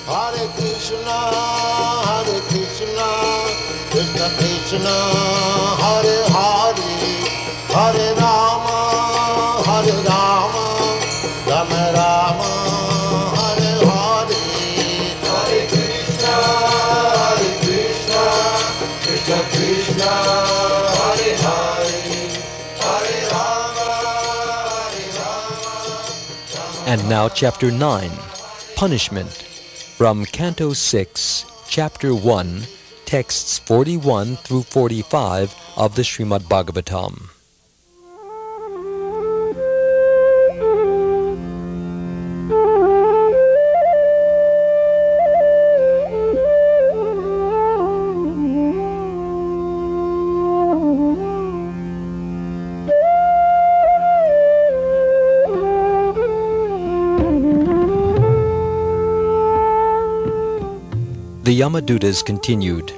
Hare Krishna, Krishna Krishna, Hare Hare, Hare Rama, Rama Rama, Hare Hare. Hare Krishna, Krishna Krishna, Hare Hare, Hare Rama, And now Chapter 9, Punishment, from Canto 6, Chapter 1, texts 41 through 45 of the Srimad Bhagavatam. The Yamadutas continued.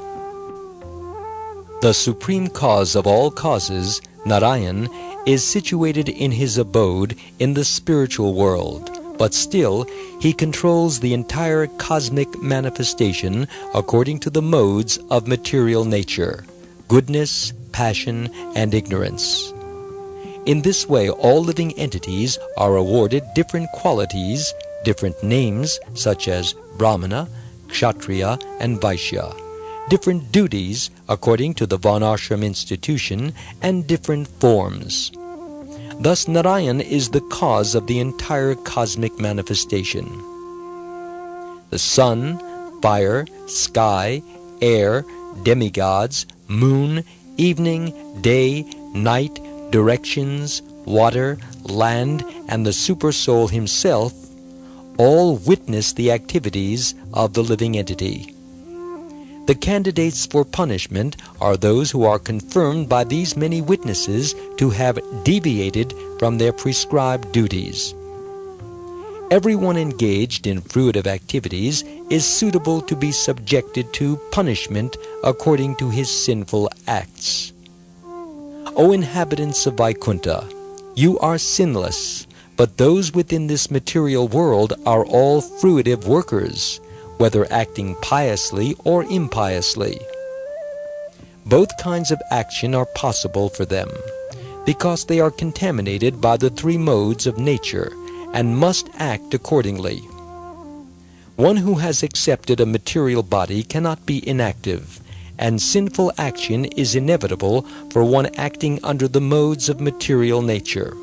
The supreme cause of all causes, Narayan, is situated in his abode in the spiritual world, but still he controls the entire cosmic manifestation according to the modes of material nature, goodness, passion, and ignorance. In this way, all living entities are awarded different qualities, different names, such as Brahmana, Kshatriya, and Vaishya, different duties according to the Varnashram institution, and different forms. Thus Narayan is the cause of the entire cosmic manifestation. The sun, fire, sky, air, demigods, moon, evening, day, night, directions, water, land, and the Supersoul himself all witness the activities of the living entity. The candidates for punishment are those who are confirmed by these many witnesses to have deviated from their prescribed duties. Everyone engaged in fruitive activities is suitable to be subjected to punishment according to his sinful acts. O inhabitants of Vaikuntha, you are sinless, but those within this material world are all fruitive workers, whether acting piously or impiously. Both kinds of action are possible for them, because they are contaminated by the three modes of nature, and must act accordingly. One who has accepted a material body cannot be inactive, and sinful action is inevitable for one acting under the modes of material nature.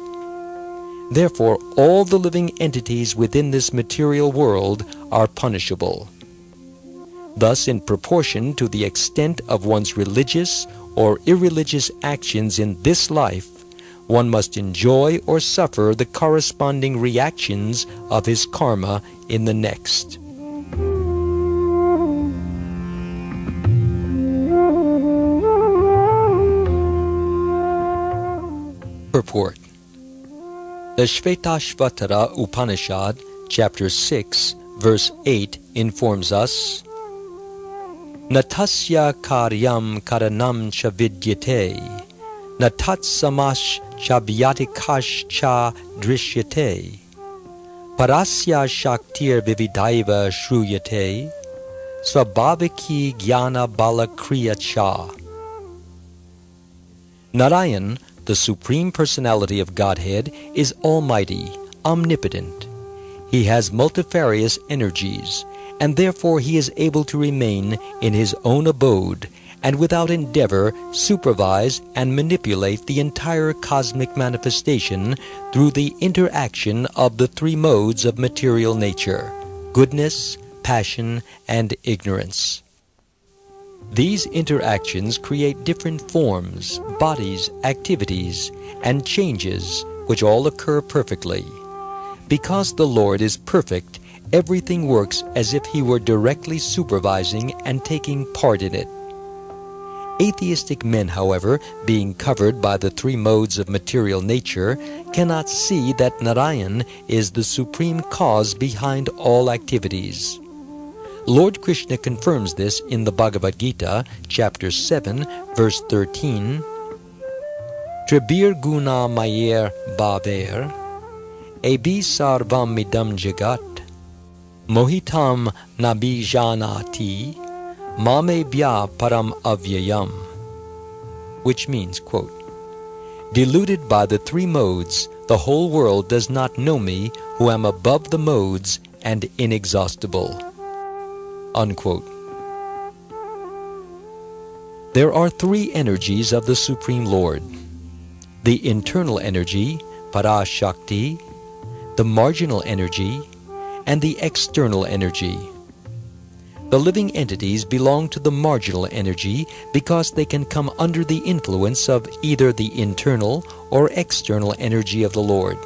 Therefore, all the living entities within this material world are punishable. Thus, in proportion to the extent of one's religious or irreligious actions in this life, one must enjoy or suffer the corresponding reactions of his karma in the next. Purport. The Shvetashvatara Upanishad, chapter 6, verse 8, informs us, Natasya karyam karanam cha vidyate, natatsamash cha vyatikash cha drishyate, parasya shaktir vividaiva shruyate, swabhaviki jnana bala kriya cha. Narayan, the Supreme Personality of Godhead, is almighty, omnipotent. He has multifarious energies, and therefore he is able to remain in his own abode, and without endeavor supervise and manipulate the entire cosmic manifestation through the interaction of the three modes of material nature, goodness, passion, and ignorance. These interactions create different forms, bodies, activities, and changes which all occur perfectly. Because the Lord is perfect, everything works as if he were directly supervising and taking part in it. Atheistic men, however, being covered by the three modes of material nature, cannot see that Narayan is the supreme cause behind all activities. Lord Krishna confirms this in the Bhagavad-gita, chapter 7, verse 13. Tribir guna mayer bhaver, ebi sarvam idam jagat, Mohitam nabijanati mamebhya param avyayam, which means, quote, deluded by the three modes, the whole world does not know me, who am above the modes and inexhaustible. Unquote. There are three energies of the Supreme Lord: the internal energy, Parashakti, the marginal energy, and the external energy. The living entities belong to the marginal energy because they can come under the influence of either the internal or external energy of the Lord.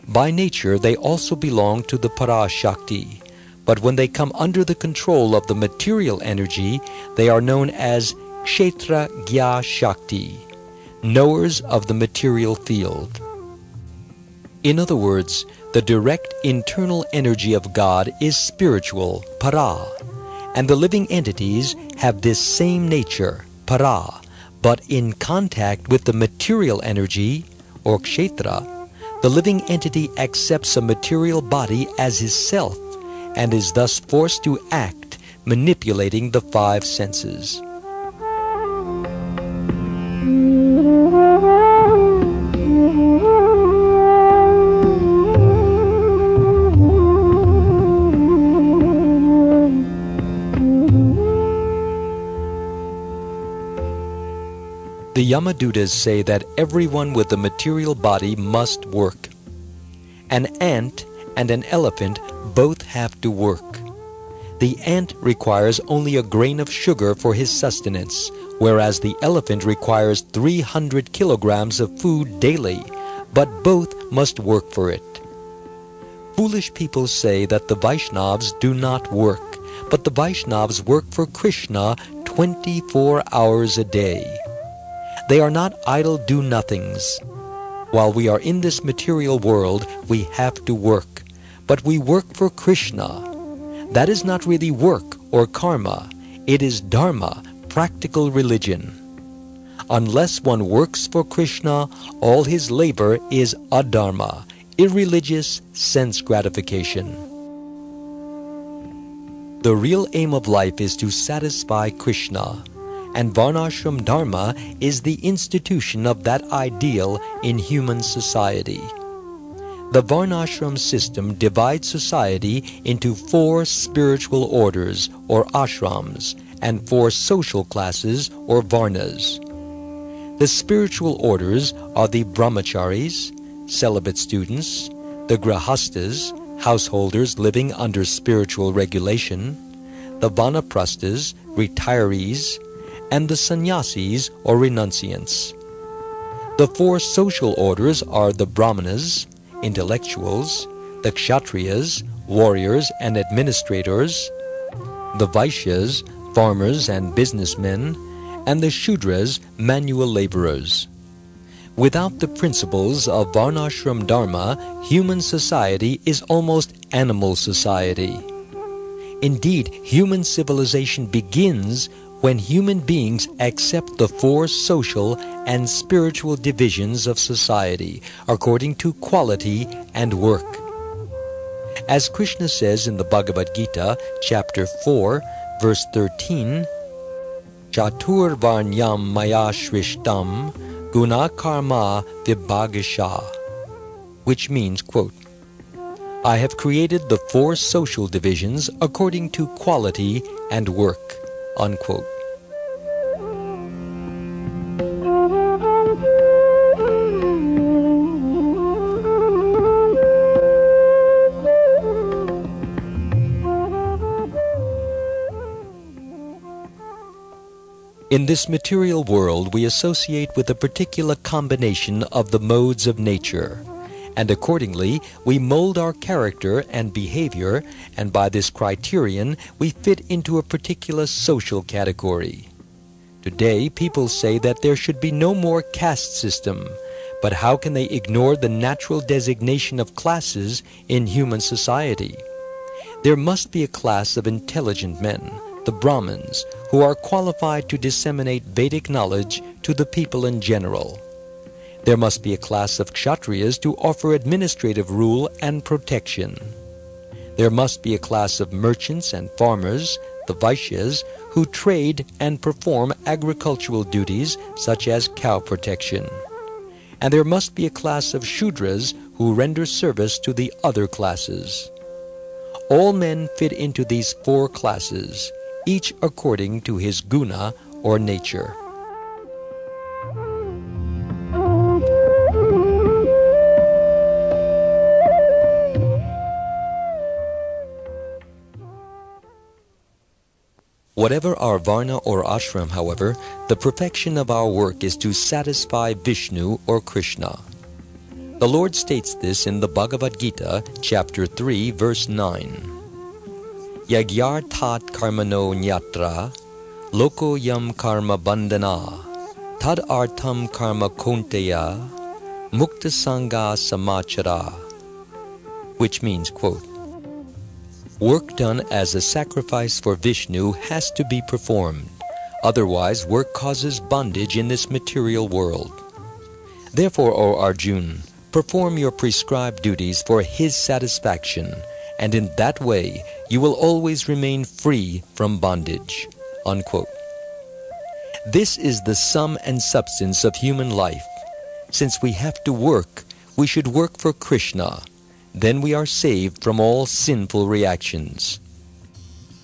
By nature, they also belong to the Parashakti, but when they come under the control of the material energy, they are known as Kshetra Gya Shakti, knowers of the material field. In other words, the direct internal energy of God is spiritual, para, and the living entities have this same nature, para, but in contact with the material energy, or kshetra, the living entity accepts a material body as his self and is thus forced to act, manipulating the five senses. The Yamadutas say that everyone with a material body must work. An ant and an elephant both have to work. The ant requires only a grain of sugar for his sustenance, whereas the elephant requires 300 kilograms of food daily, but both must work for it. Foolish people say that the Vaishnavas do not work, but the Vaishnavas work for Krishna 24 hours a day. They are not idle do-nothings. While we are in this material world, we have to work. But we work for Krishna. That is not really work or karma. It is dharma, practical religion. Unless one works for Krishna, all his labor is adharma, irreligious sense gratification. The real aim of life is to satisfy Krishna, and Varnashram Dharma is the institution of that ideal in human society. The Varnashram system divides society into 4 spiritual orders, or ashrams, and 4 social classes, or varnas. The spiritual orders are the brahmacharis, celibate students, the grahastas, householders living under spiritual regulation, the vanaprasthas, retirees, and the sannyasis, or renunciants. The 4 social orders are the brahmanas, intellectuals, the kshatriyas, warriors and administrators, the vaishyas, farmers and businessmen, and the shudras, manual laborers. Without the principles of Varnashram Dharma, human society is almost animal society. Indeed, human civilization begins when human beings accept the 4 social and spiritual divisions of society according to quality and work. As Krishna says in the Bhagavad-gita, chapter 4, verse 13, Chatur varnyam maya shrishtam guna karma vibhagasha, which means, quote, I have created the 4 social divisions according to quality and work, unquote. In this material world, we associate with a particular combination of the modes of nature, and accordingly, we mold our character and behavior, and by this criterion, we fit into a particular social category. Today, people say that there should be no more caste system, but how can they ignore the natural designation of classes in human society? There must be a class of intelligent men, the Brahmins, who are qualified to disseminate Vedic knowledge to the people in general. There must be a class of Kshatriyas to offer administrative rule and protection. There must be a class of merchants and farmers, the Vaishyas, who trade and perform agricultural duties such as cow protection. And there must be a class of Shudras who render service to the other classes. All men fit into these 4 classes, each according to his guna or nature. Whatever our varna or ashram, however, the perfection of our work is to satisfy Vishnu or Krishna. The Lord states this in the Bhagavad-gita, chapter 3, verse 9. Yagyarthat karmano nyatra, loko yam karma bandhana, tad artham karma konteya, mukta sangha samachara. Which means, quote, work done as a sacrifice for Vishnu has to be performed. Otherwise, work causes bondage in this material world. Therefore, O Arjun, perform your prescribed duties for his satisfaction, and in that way you will always remain free from bondage. Unquote. This is the sum and substance of human life. Since we have to work, we should work for Krishna. Then we are saved from all sinful reactions.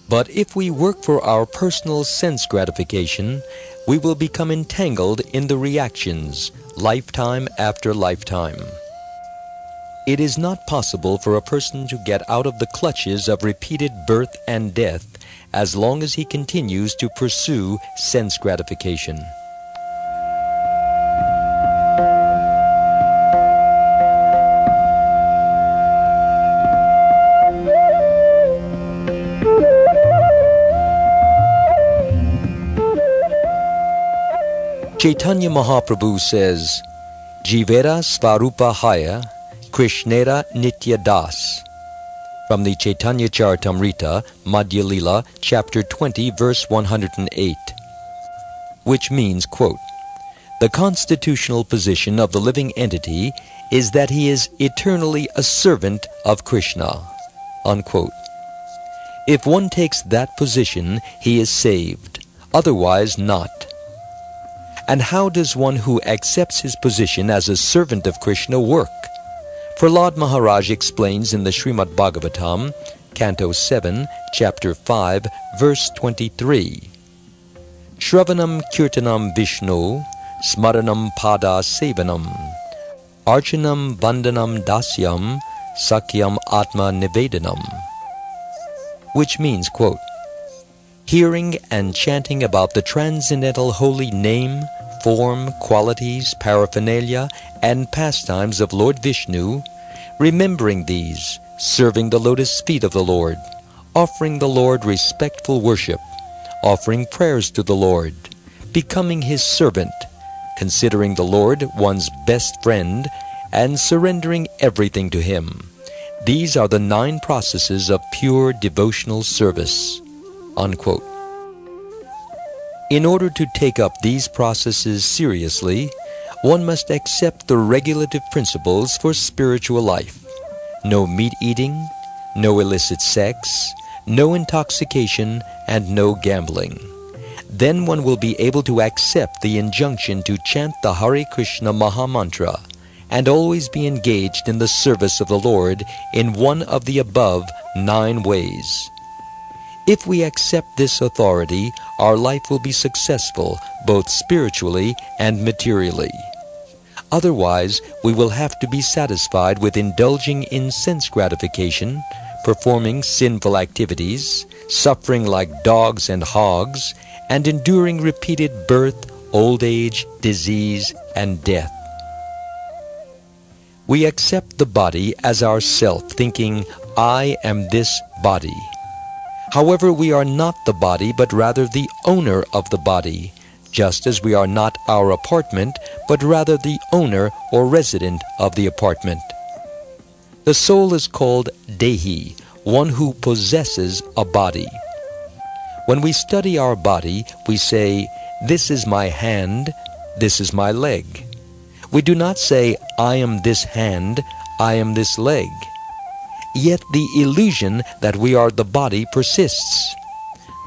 But if we work for our personal sense gratification, we will become entangled in the reactions, lifetime after lifetime. It is not possible for a person to get out of the clutches of repeated birth and death as long as he continues to pursue sense gratification. Chaitanya Mahaprabhu says, Jivera Svarupa Haya Krishnera Nitya Das, from the Caitanya Caritamrta, Madhya Lila, chapter 20, verse 108, which means, quote, the constitutional position of the living entity is that he is eternally a servant of Krishna, unquote. If one takes that position, he is saved, otherwise not. And how does one who accepts his position as a servant of Krishna work? Prahlad Maharaj explains in the Srimad Bhagavatam, Canto 7, Chapter 5, Verse 23. Shravanam Kirtanam Vishnu, Smaranam Pada Sevanam, Archanam Vandanam Dasyam, Sakyam Atma Nivedanam. Which means, quote, hearing and chanting about the transcendental holy name, form, qualities, paraphernalia, and pastimes of Lord Vishnu, remembering these, serving the lotus feet of the Lord, offering the Lord respectful worship, offering prayers to the Lord, becoming his servant, considering the Lord one's best friend, and surrendering everything to him. These are the 9 processes of pure devotional service. Unquote. In order to take up these processes seriously, one must accept the regulative principles for spiritual life. No meat eating, no illicit sex, no intoxication, and no gambling. Then one will be able to accept the injunction to chant the Hare Krishna Maha Mantra and always be engaged in the service of the Lord in one of the above 9 ways. If we accept this authority, our life will be successful both spiritually and materially. Otherwise, we will have to be satisfied with indulging in sense gratification, performing sinful activities, suffering like dogs and hogs, and enduring repeated birth, old age, disease, and death. We accept the body as our self, thinking, I am this body. However, we are not the body, but rather the owner of the body, just as we are not our apartment, but rather the owner or resident of the apartment. The soul is called Dehi, one who possesses a body. When we study our body, we say, this is my hand, this is my leg. We do not say, I am this hand, I am this leg. Yet the illusion that we are the body persists.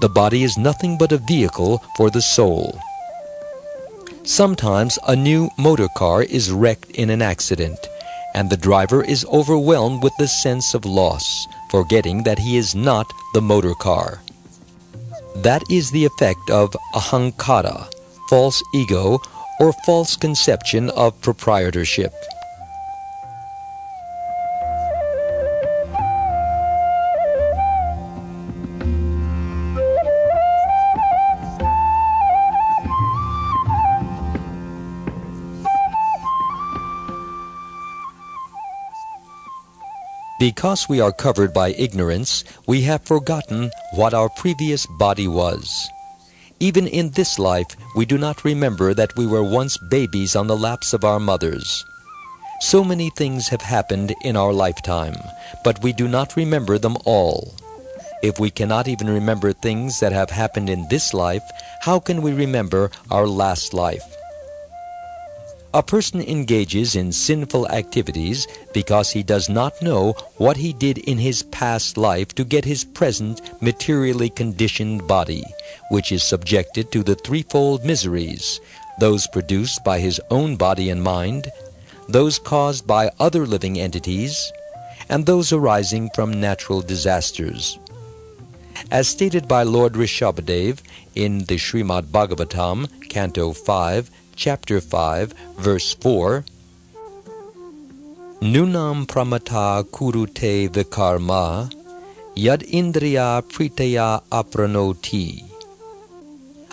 The body is nothing but a vehicle for the soul. Sometimes a new motor car is wrecked in an accident, and the driver is overwhelmed with the sense of loss, forgetting that he is not the motor car. That is the effect of ahankara, false ego, or false conception of proprietorship. Because we are covered by ignorance, we have forgotten what our previous body was. Even in this life, we do not remember that we were once babies on the laps of our mothers. So many things have happened in our lifetime, but we do not remember them all. If we cannot even remember things that have happened in this life, how can we remember our last life? A person engages in sinful activities because he does not know what he did in his past life to get his present materially conditioned body, which is subjected to the threefold miseries, those produced by his own body and mind, those caused by other living entities, and those arising from natural disasters. As stated by Lord Rishabhadev in the Srimad Bhagavatam, Canto 5, Chapter 5, Verse 4, Nunam pramata kurute vikarma yad indriya pritaya apranoti.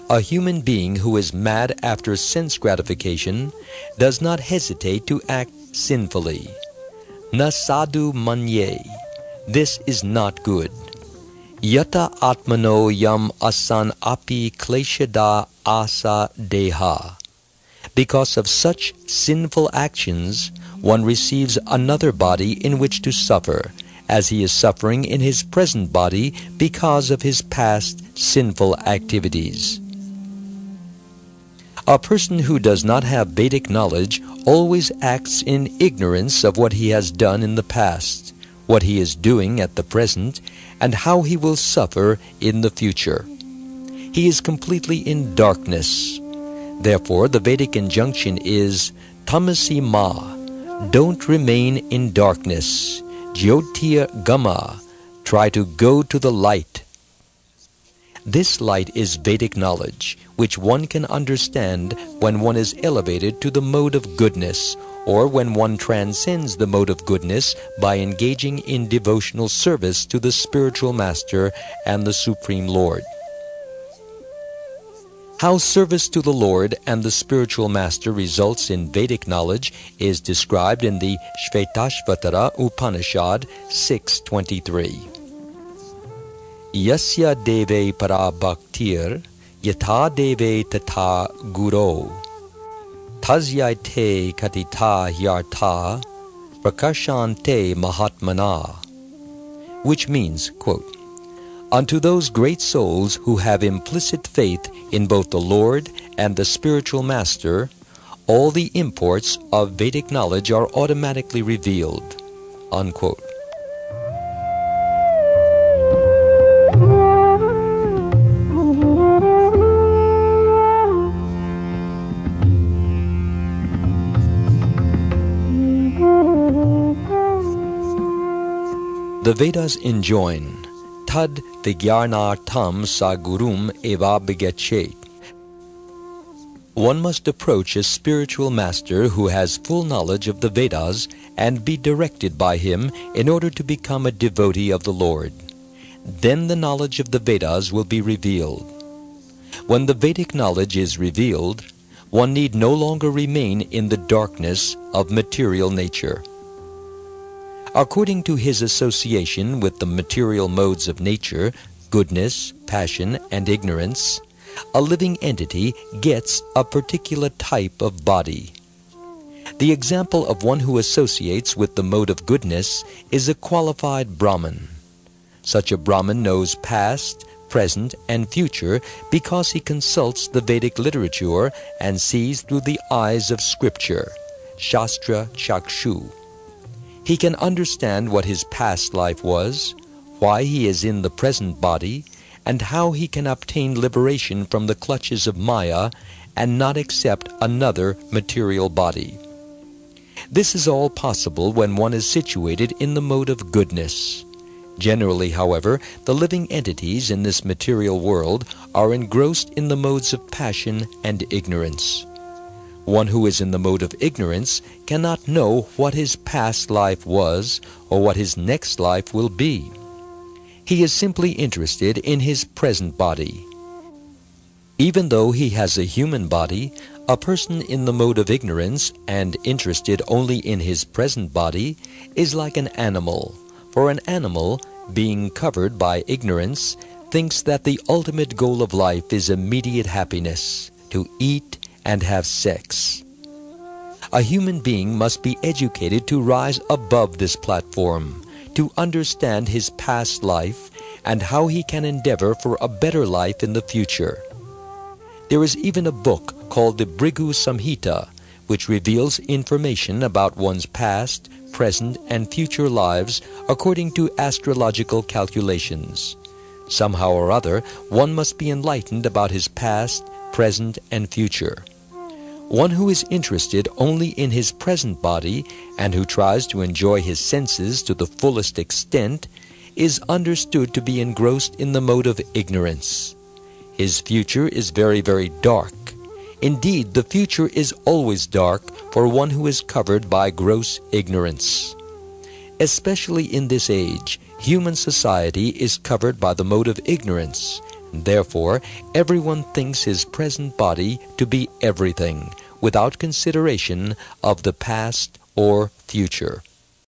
A human being who is mad after sense gratification does not hesitate to act sinfully. Na sadhu manye. This is not good. Yata atmano yam asan api kleshada asa deha. Because of such sinful actions, one receives another body in which to suffer, as he is suffering in his present body because of his past sinful activities. A person who does not have Vedic knowledge always acts in ignorance of what he has done in the past, what he is doing at the present, and how he will suffer in the future. He is completely in darkness. Therefore, the Vedic injunction is tamasi ma, don't remain in darkness. Jyotir gama, try to go to the light. This light is Vedic knowledge, which one can understand when one is elevated to the mode of goodness, or when one transcends the mode of goodness by engaging in devotional service to the spiritual master and the Supreme Lord. How service to the Lord and the spiritual master results in Vedic knowledge is described in the Shvetashvatara Upanishad 6.23. Yasya deve para bhaktir yatha deve tata guro tasyate katita yartha prakashante mahatmana. Which means, quote, unto those great souls who have implicit faith in both the Lord and the spiritual master, all the imports of Vedic knowledge are automatically revealed. Unquote. The Vedas enjoin tad vigyarnartam sa gurum eva bigachet. One must approach a spiritual master who has full knowledge of the Vedas and be directed by him in order to become a devotee of the Lord. Then the knowledge of the Vedas will be revealed. When the Vedic knowledge is revealed, one need no longer remain in the darkness of material nature. According to his association with the material modes of nature, goodness, passion, and ignorance, a living entity gets a particular type of body. The example of one who associates with the mode of goodness is a qualified Brahman. Such a Brahman knows past, present, and future because he consults the Vedic literature and sees through the eyes of Scripture, Shastra Chakshu. He can understand what his past life was, why he is in the present body, and how he can obtain liberation from the clutches of Maya and not accept another material body. This is all possible when one is situated in the mode of goodness. Generally, however, the living entities in this material world are engrossed in the modes of passion and ignorance. One who is in the mode of ignorance cannot know what his past life was or what his next life will be. He is simply interested in his present body. Even though he has a human body, a person in the mode of ignorance and interested only in his present body is like an animal. For an animal, being covered by ignorance, thinks that the ultimate goal of life is immediate happiness, to eat and have sex. A human being must be educated to rise above this platform, to understand his past life and how he can endeavor for a better life in the future. There is even a book called the Bhrigu Samhita, which reveals information about one's past, present, and future lives according to astrological calculations. Somehow or other, one must be enlightened about his past, present, and future. One who is interested only in his present body and who tries to enjoy his senses to the fullest extent is understood to be engrossed in the mode of ignorance. His future is very, very dark. Indeed, the future is always dark for one who is covered by gross ignorance. Especially in this age, human society is covered by the mode of ignorance. Therefore, everyone thinks his present body to be everything, without consideration of the past or future.